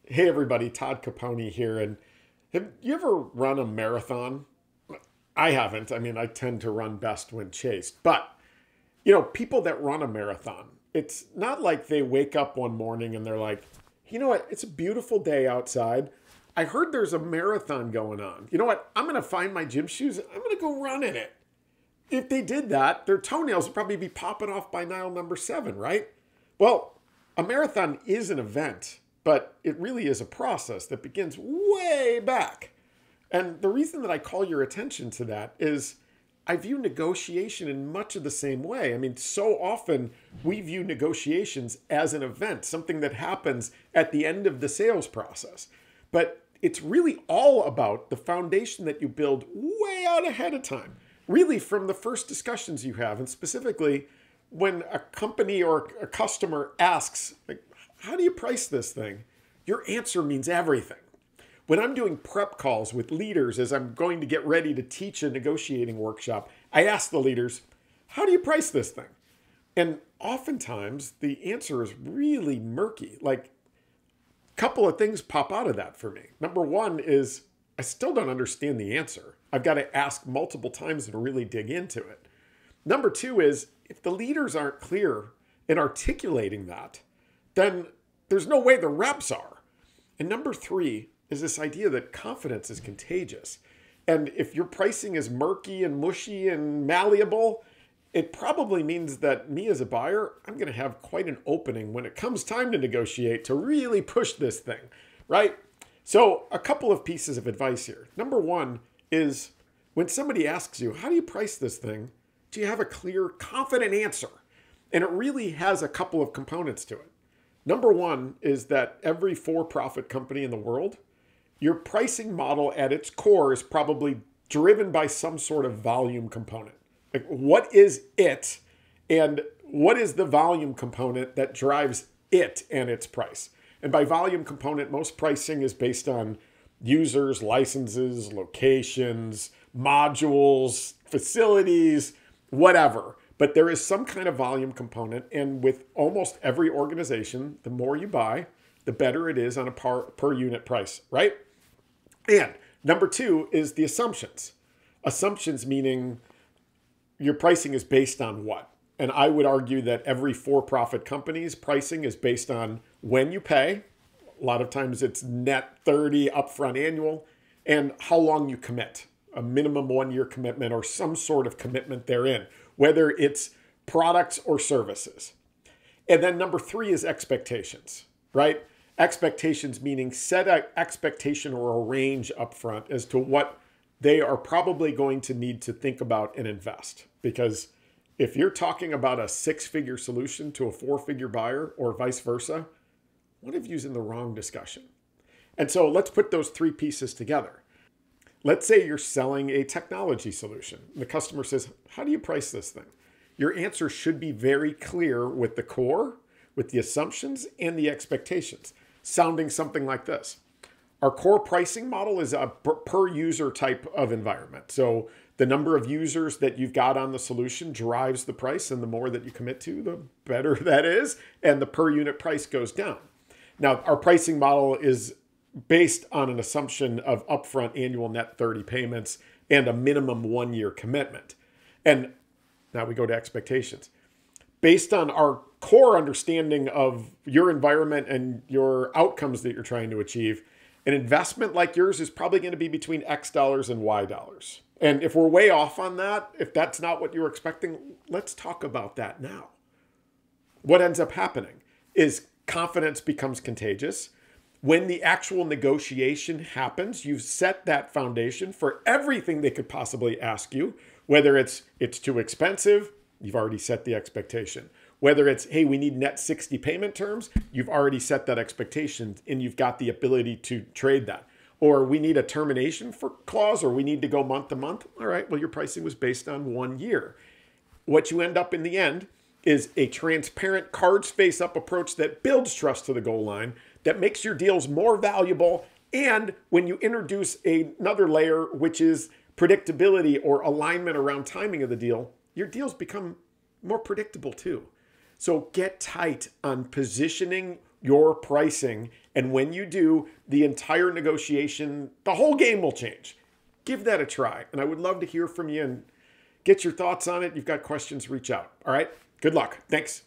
Hey everybody, Todd Caponi here. And have you ever run a marathon? I haven't. I mean, I tend to run best when chased. But, people that run a marathon, it's not like they wake up one morning and they're like, you know what? It's a beautiful day outside. I heard there's a marathon going on. You know what? I'm going to find my gym shoes. I'm going to go run in it. If they did that, their toenails would probably be popping off by mile number 7, right? Well, a marathon is an event, but it really is a process that begins way back. And the reason that I call your attention to that is I view negotiation in much of the same way. I mean, so often we view negotiations as an event, something that happens at the end of the sales process. But it's really all about the foundation that you build way out ahead of time, really from the first discussions you have. And specifically, when a company or a customer asks, like, how do you price this thing? Your answer means everything. When I'm doing prep calls with leaders as I'm going to get ready to teach a negotiating workshop, I ask the leaders, how do you price this thing? And oftentimes the answer is really murky. Like, a couple of things pop out of that for me. Number one is I still don't understand the answer. I've got to ask multiple times and really dig into it. Number two is if the leaders aren't clear in articulating that, then there's no way the reps are. And number three is this idea that confidence is contagious. And if your pricing is murky and mushy and malleable, it probably means that me as a buyer, I'm going to have quite an opening when it comes time to negotiate to really push this thing, right? So a couple of pieces of advice here. Number one is when somebody asks you, how do you price this thing? Do you have a clear, confident answer? And it really has a couple of components to it. Number one is that every for-profit company in the world, your pricing model at its core is probably driven by some sort of volume component. Like, what is it, and what is the volume component that drives it and its price? And by volume component, most pricing is based on users, licenses, locations, modules, facilities, whatever. But there is some kind of volume component. And with almost every organization, the more you buy, the better it is on a per unit price, right? And number two is the assumptions. Assumptions meaning your pricing is based on what? And I would argue that every for-profit company's pricing is based on when you pay. A lot of times it's net 30 upfront annual, and how long you commit, a minimum 1-year commitment or some sort of commitment therein, whether it's products or services. And then number three is expectations, right? Expectations meaning set an expectation or a range upfront as to what they are probably going to need to think about and invest. Because if you're talking about a 6-figure solution to a 4-figure buyer or vice versa, one of you's in the wrong discussion. And so let's put those three pieces together. Let's say you're selling a technology solution. The customer says, how do you price this thing? Your answer should be very clear with the core, with the assumptions, and the expectations, sounding something like this. Our core pricing model is a per user type of environment. So the number of users that you've got on the solution drives the price, and the more that you commit to, the better that is, and the per unit price goes down. Now, our pricing model is based on an assumption of upfront annual net 30 payments and a minimum 1-year commitment. And now we go to expectations. Based on our core understanding of your environment and your outcomes that you're trying to achieve, an investment like yours is probably going to be between X dollars and Y dollars. And if we're way off on that, if that's not what you were expecting, let's talk about that now. What ends up happening is confidence becomes contagious. When the actual negotiation happens, you've set that foundation for everything they could possibly ask you, whether it's too expensive, you've already set the expectation. Whether it's, hey, we need net 60 payment terms, you've already set that expectation and you've got the ability to trade that. Or we need a termination for clause, or we need to go month to month. All right, well, your pricing was based on 1 year. What you end up in the end is a transparent cards face up approach that builds trust to the goal line, that makes your deals more valuable. And when you introduce another layer, which is predictability or alignment around timing of the deal, your deals become more predictable too. So get tight on positioning your pricing. And when you do, the entire negotiation, the whole game will change. Give that a try. And I would love to hear from you and get your thoughts on it. You've got questions, reach out. All right. Good luck. Thanks.